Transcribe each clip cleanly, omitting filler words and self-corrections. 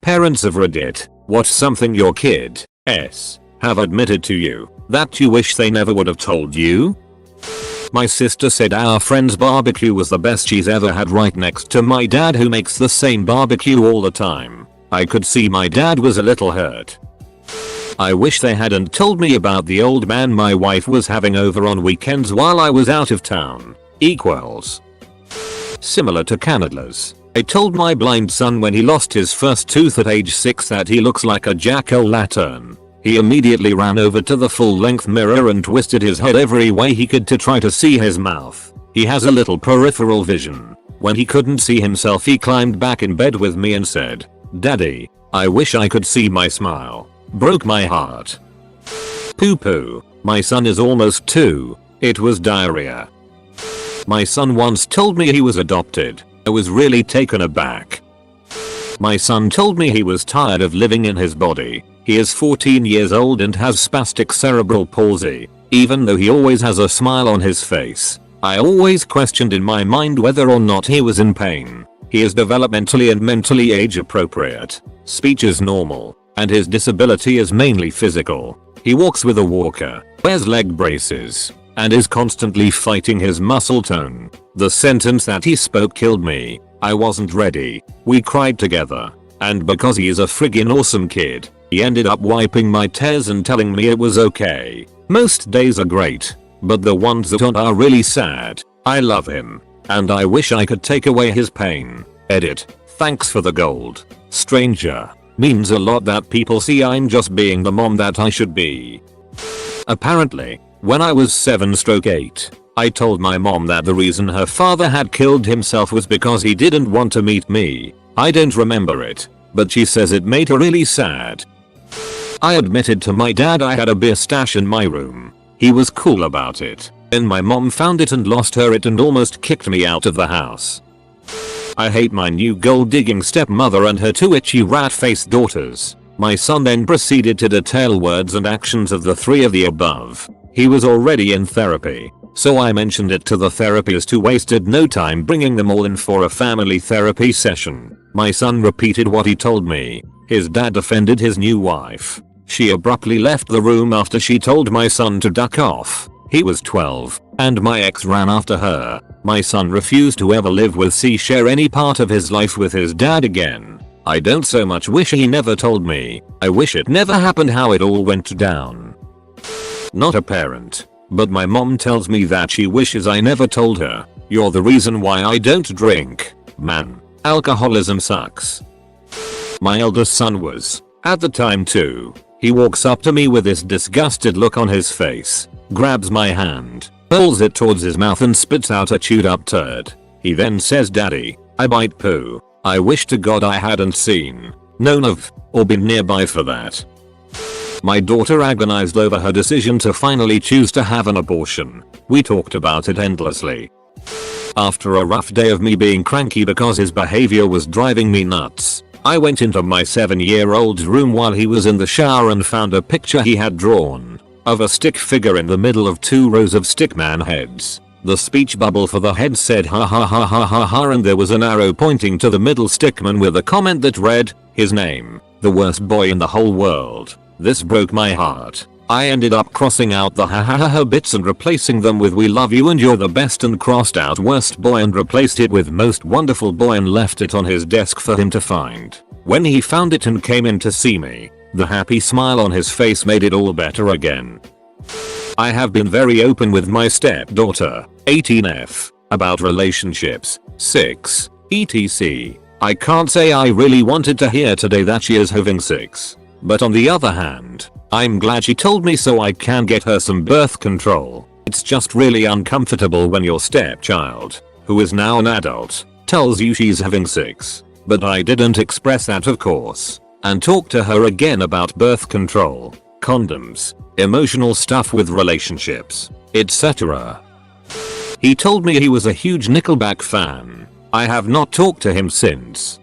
Parents of Reddit, what's something your kids have admitted to you that you wish they never would have told you? My sister said our friend's barbecue was the best she's ever had right next to my dad who makes the same barbecue all the time. I could see my dad was a little hurt. I wish they hadn't told me about the old man my wife was having over on weekends while I was out of town. Equals. Similar to Canada's. I told my blind son when he lost his first tooth at age 6 that he looks like a jack-o'-lantern. He immediately ran over to the full-length mirror and twisted his head every way he could to try to see his mouth. He has a little peripheral vision. When he couldn't see himself, he climbed back in bed with me and said, "Daddy, I wish I could see my smile." Broke my heart. Poo poo. My son is almost 2. It was diarrhea. My son once told me he was adopted. I was really taken aback. My son told me he was tired of living in his body. He is 14 years old and has spastic cerebral palsy. Even though he always has a smile on his face, I always questioned in my mind whether or not he was in pain. He is developmentally and mentally age appropriate. Speech is normal, and his disability is mainly physical. He walks with a walker, wears leg braces, and is constantly fighting his muscle tone. The sentence that he spoke killed me. I wasn't ready. We cried together. And because he is a friggin' awesome kid, he ended up wiping my tears and telling me it was okay. Most days are great, but the ones that aren't are really sad. I love him, and I wish I could take away his pain. Edit. Thanks for the gold. Stranger. Means a lot that people see I'm just being the mom that I should be. Apparently, when I was 7/8, I told my mom that the reason her father had killed himself was because he didn't want to meet me. I don't remember it, but she says it made her really sad. I admitted to my dad I had a beer stash in my room. He was cool about it. Then my mom found it and lost it and almost kicked me out of the house. I hate my new gold-digging stepmother and her 2 itchy rat-faced daughters. My son then proceeded to detail words and actions of the 3 of the above. He was already in therapy, so I mentioned it to the therapist who wasted no time bringing them all in for a family therapy session. My son repeated what he told me. His dad defended his new wife. She abruptly left the room after she told my son to duck off. He was 12, and my ex ran after her. My son refused to ever live with share any part of his life with his dad again. I don't so much wish he never told me. I wish it never happened how it all went down. Not a parent, but my mom tells me that she wishes I never told her. You're the reason why I don't drink. Man, alcoholism sucks. My eldest son was, at the time 2. He walks up to me with this disgusted look on his face, grabs my hand, pulls it towards his mouth and spits out a chewed up turd. He then says, "Daddy, I bite poo. I wish to God I hadn't seen, known of, or been nearby for that." My daughter agonized over her decision to finally choose to have an abortion. We talked about it endlessly. After a rough day of me being cranky because his behavior was driving me nuts, I went into my 7-year-old's room while he was in the shower and found a picture he had drawn of a stick figure in the middle of 2 rows of stickman heads. The speech bubble for the head said ha ha ha ha ha ha, and there was an arrow pointing to the middle stickman with a comment that read, his name, the worst boy in the whole world. This broke my heart. I ended up crossing out the ha ha ha ha bits and replacing them with "we love you and you're the best," and crossed out worst boy and replaced it with most wonderful boy and left it on his desk for him to find. When he found it and came in to see me, the happy smile on his face made it all better again. I have been very open with my stepdaughter, 18F, about relationships, 6, etc. I can't say I really wanted to hear today that she is having 6. But on the other hand, I'm glad she told me so I can get her some birth control. It's just really uncomfortable when your stepchild, who is now an adult, tells you she's having 6. But I didn't express that, of course, and talk to her again about birth control, condoms, emotional stuff with relationships, etc. He told me he was a huge Nickelback fan. I have not talked to him since.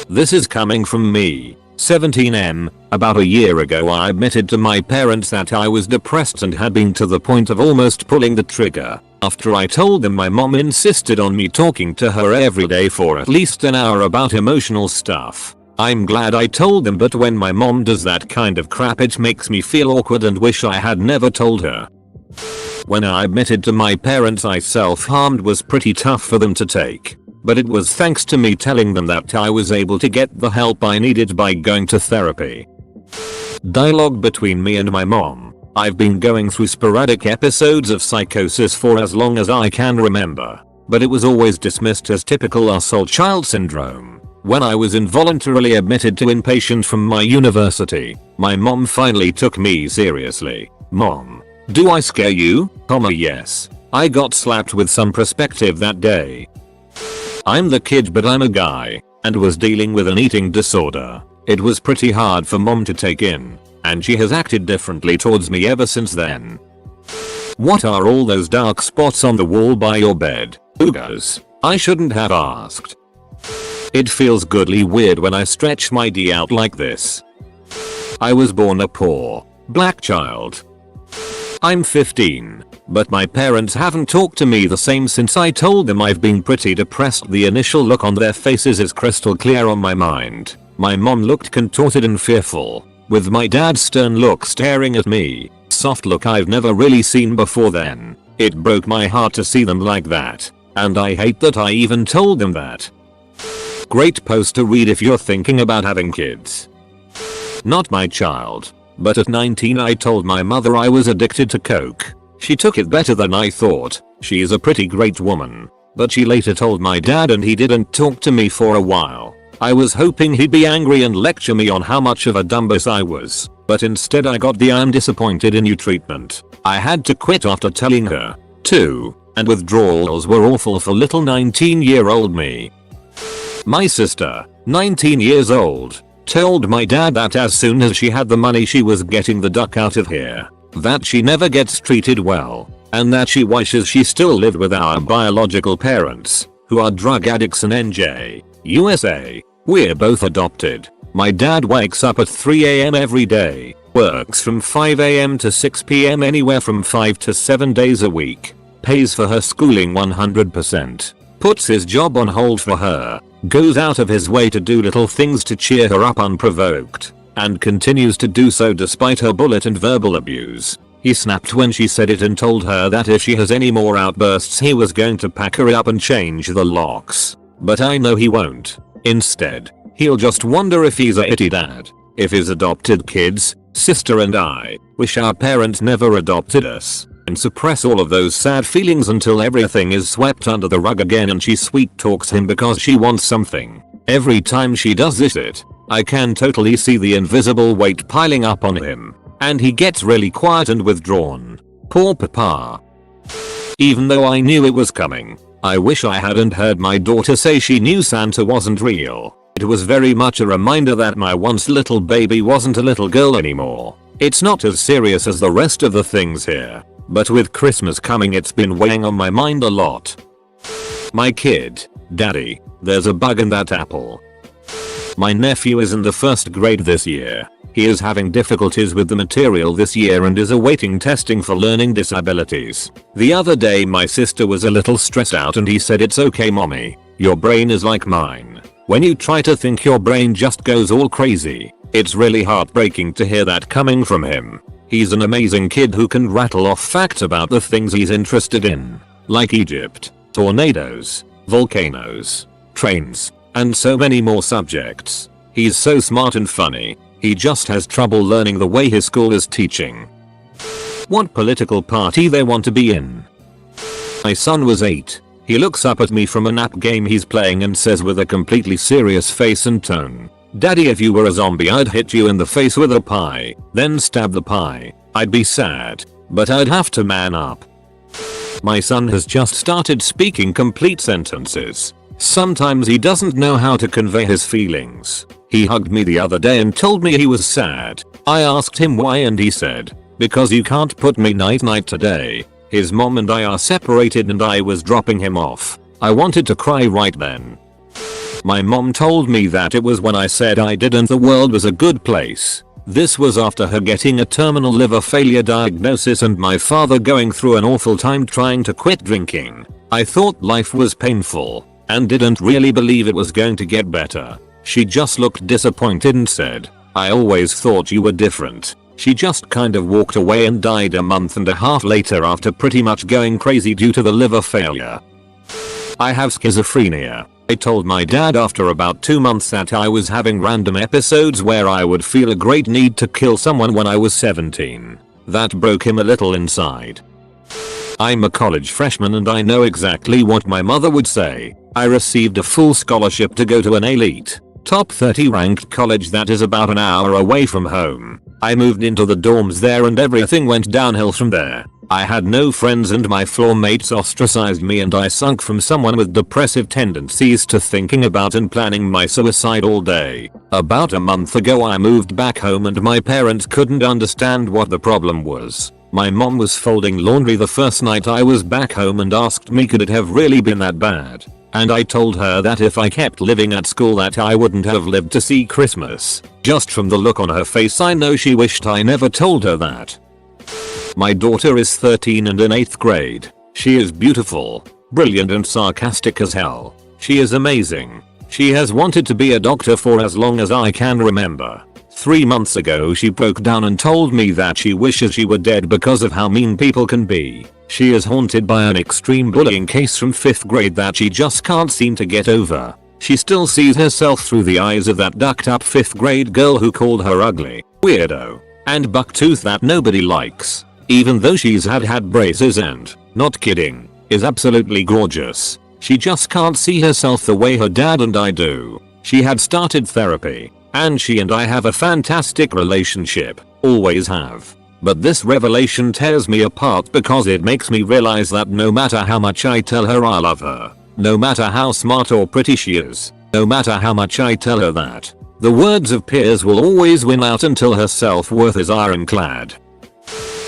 This is coming from me, 17M. About a year ago I admitted to my parents that I was depressed and had been to the point of almost pulling the trigger. After I told them, my mom insisted on me talking to her every day for at least an hour about emotional stuff. I'm glad I told them, but when my mom does that kind of crap it makes me feel awkward and wish I had never told her. When I admitted to my parents I self-harmed was pretty tough for them to take. But it was thanks to me telling them that I was able to get the help I needed by going to therapy. Dialogue between me and my mom. I've been going through sporadic episodes of psychosis for as long as I can remember. But it was always dismissed as typical assault child syndrome. When I was involuntarily admitted to inpatient from my university, my mom finally took me seriously. Mom, do I scare you? Yes. I got slapped with some perspective that day. I'm the kid but I'm a guy, and was dealing with an eating disorder. It was pretty hard for mom to take in, and she has acted differently towards me ever since then. What are all those dark spots on the wall by your bed? Oogers. I shouldn't have asked. It feels goodly weird when I stretch my D out like this. I was born a poor, black child. I'm 15, but my parents haven't talked to me the same since I told them I've been pretty depressed. The initial look on their faces is crystal clear on my mind. My mom looked contorted and fearful, with my dad's stern look staring at me, soft look I've never really seen before then. It broke my heart to see them like that, and I hate that I even told them that. Great post to read if you're thinking about having kids. Not my child, but at 19 I told my mother I was addicted to coke. She took it better than I thought. She is a pretty great woman, but she later told my dad and he didn't talk to me for a while. I was hoping he'd be angry and lecture me on how much of a dumbass I was, but instead I got the I'm disappointed in you treatment. I had to quit after telling her, too, and withdrawals were awful for little 19-year-old me. My sister, 19 years old, told my dad that as soon as she had the money she was getting the duck out of here, that she never gets treated well, and that she wishes she still lived with our biological parents, who are drug addicts in NJ, USA. We're both adopted. My dad wakes up at 3 AM every day, works from 5 AM to 6 PM anywhere from 5 to 7 days a week, pays for her schooling 100%, puts his job on hold for her, goes out of his way to do little things to cheer her up unprovoked, and continues to do so despite her bullet and verbal abuse. He snapped when she said it and told her that if she has any more outbursts he was going to pack her up and change the locks. But I know he won't. Instead, he'll just wonder if he's a itty dad, if his adopted kids, sister and I, wish our parents never adopted us, and suppress all of those sad feelings until everything is swept under the rug again and she sweet talks him because she wants something. Every time she does this I can totally see the invisible weight piling up on him, and he gets really quiet and withdrawn. Poor papa. Even though I knew it was coming, I wish I hadn't heard my daughter say she knew Santa wasn't real. It was very much a reminder that my once little baby wasn't a little girl anymore. It's not as serious as the rest of the things here, but with Christmas coming it's been weighing on my mind a lot. My kid, Daddy, there's a bug in that apple. My nephew is in the first grade this year. He is having difficulties with the material this year and is awaiting testing for learning disabilities. The other day my sister was a little stressed out and he said, "It's okay mommy, your brain is like mine. When you try to think your brain just goes all crazy." It's really heartbreaking to hear that coming from him. He's an amazing kid who can rattle off facts about the things he's interested in, like Egypt, tornadoes, volcanoes, trains, and so many more subjects. He's so smart and funny. He just has trouble learning the way his school is teaching. What political party they want to be in. My son was 8. He looks up at me from a nap game he's playing and says with a completely serious face and tone, "Daddy, if you were a zombie I'd hit you in the face with a pie, then stab the pie. I'd be sad, but I'd have to man up." My son has just started speaking complete sentences. Sometimes he doesn't know how to convey his feelings. He hugged me the other day and told me he was sad. I asked him why and he said, "Because you can't put me night today. His mom and I are separated and I was dropping him off." I wanted to cry right then. My mom told me that it was when I said I didn't the world was a good place. This was after her getting a terminal liver failure diagnosis and my father going through an awful time trying to quit drinking. I thought life was painful and didn't really believe it was going to get better. She just looked disappointed and said, "I always thought you were different." She just kind of walked away and died a month and a half later after pretty much going crazy due to the liver failure. I have schizophrenia. I told my dad after about 2 months that I was having random episodes where I would feel a great need to kill someone when I was 17. That broke him a little inside. I'm a college freshman and I know exactly what my mother would say. I received a full scholarship to go to an elite, top 30 ranked college that is about an hour away from home. I moved into the dorms there and everything went downhill from there. I had no friends and my floor mates ostracized me and I sunk from someone with depressive tendencies to thinking about and planning my suicide all day. About a month ago I moved back home and my parents couldn't understand what the problem was. My mom was folding laundry the first night I was back home and asked me could it have really been that bad. And I told her that if I kept living at school that I wouldn't have lived to see Christmas. Just from the look on her face I know she wished I never told her that. My daughter is 13 and in 8th grade. She is beautiful, brilliant and sarcastic as hell. She is amazing. She has wanted to be a doctor for as long as I can remember. 3 months ago she broke down and told me that she wishes she were dead because of how mean people can be. She is haunted by an extreme bullying case from 5th grade that she just can't seem to get over. She still sees herself through the eyes of that ducked up 5th grade girl who called her ugly, weirdo, and bucktooth that nobody likes. Even though she's had braces and, not kidding, is absolutely gorgeous. She just can't see herself the way her dad and I do. She had started therapy, and she and I have a fantastic relationship, always have. But this revelation tears me apart because it makes me realize that no matter how much I tell her I love her, no matter how smart or pretty she is, no matter how much I tell her that, the words of peers will always win out until her self-worth is ironclad.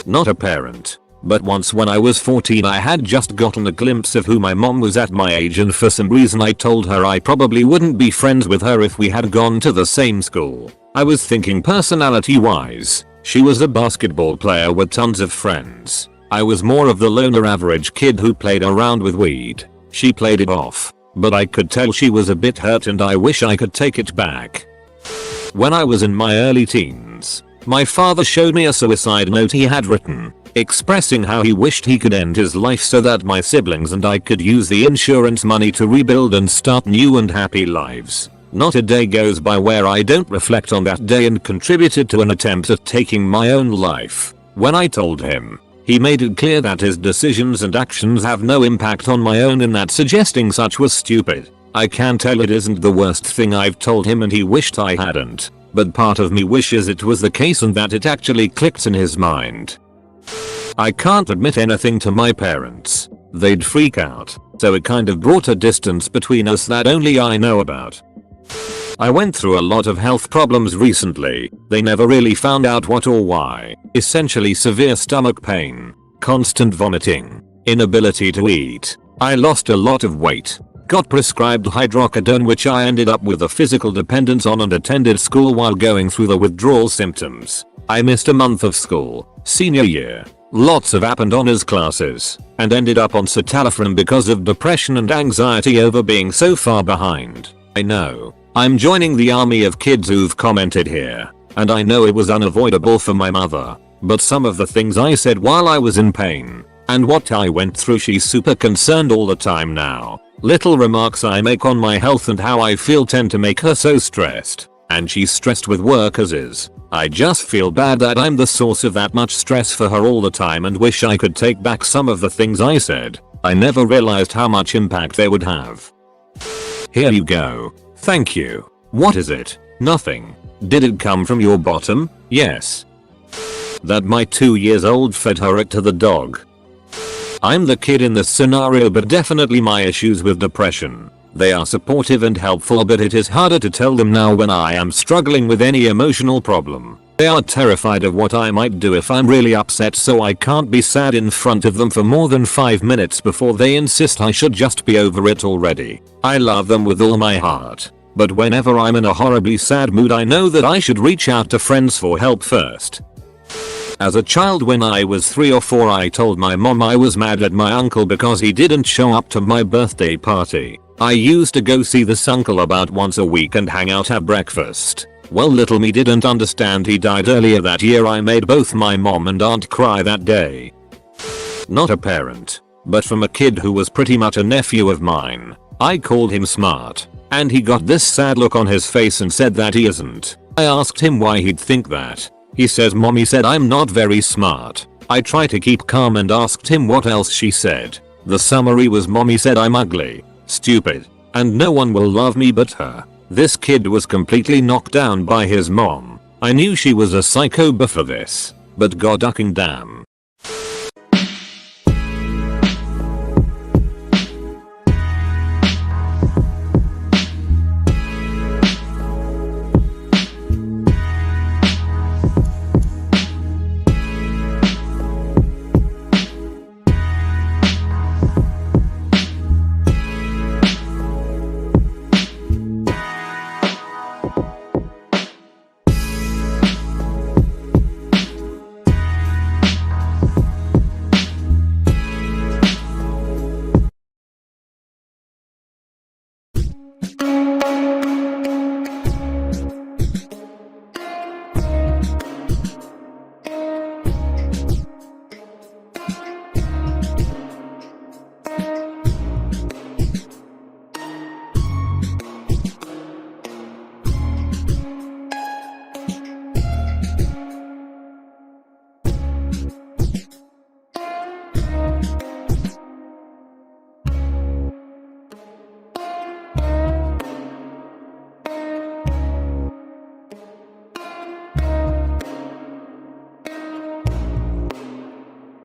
Not a parent, but once when I was 14 I had just gotten a glimpse of who my mom was at my age and for some reason I told her I probably wouldn't be friends with her if we had gone to the same school. I was thinking personality wise, she was a basketball player with tons of friends. I was more of the loner average kid who played around with weed. She played it off, but I could tell she was a bit hurt and I wish I could take it back. When I was in my early teens, my father showed me a suicide note he had written, expressing how he wished he could end his life so that my siblings and I could use the insurance money to rebuild and start new and happy lives. Not a day goes by where I don't reflect on that day and contributed to an attempt at taking my own life. When I told him, he made it clear that his decisions and actions have no impact on my own and that suggesting such was stupid. I can tell it isn't the worst thing I've told him and he wished I hadn't. But part of me wishes it was the case and that it actually clicked in his mind. I can't admit anything to my parents. They'd freak out, so it kind of brought a distance between us that only I know about. I went through a lot of health problems recently. They never really found out what or why. Essentially severe stomach pain, constant vomiting, inability to eat. I lost a lot of weight. Got prescribed hydrocodone which I ended up with a physical dependence on and attended school while going through the withdrawal symptoms. I missed a month of school, senior year, lots of app and honors classes, and ended up on citalopram because of depression and anxiety over being so far behind. I know, I'm joining the army of kids who've commented here, and I know it was unavoidable for my mother, but some of the things I said while I was in pain, and what I went through she's super concerned all the time now. Little remarks I make on my health and how I feel tend to make her so stressed, and she's stressed with work as is. I just feel bad that I'm the source of that much stress for her all the time and wish I could take back some of the things I said. I never realized how much impact they would have. Here you go. Thank you. What is it? Nothing. Did it come from your bottom? Yes. That my 2 years old fed her it to the dog. I'm the kid in this scenario but definitely my issues with depression. They are supportive and helpful but it is harder to tell them now when I am struggling with any emotional problem. They are terrified of what I might do if I'm really upset so I can't be sad in front of them for more than 5 minutes before they insist I should just be over it already. I love them with all my heart. But whenever I'm in a horribly sad mood I know that I should reach out to friends for help first. As a child when I was 3 or 4 I told my mom I was mad at my uncle because he didn't show up to my birthday party. I used to go see this uncle about once a week and hang out at breakfast. Well, little me didn't understand he died earlier that year. I made both my mom and aunt cry that day. Not a parent, but from a kid who was pretty much a nephew of mine. I called him smart, and he got this sad look on his face and said that he isn't. I asked him why he'd think that. He says mommy said I'm not very smart. I tried to keep calm and asked him what else she said. The summary was mommy said I'm ugly, stupid, and no one will love me but her. This kid was completely knocked down by his mom. I knew she was a psycho before this, but god fucking damn.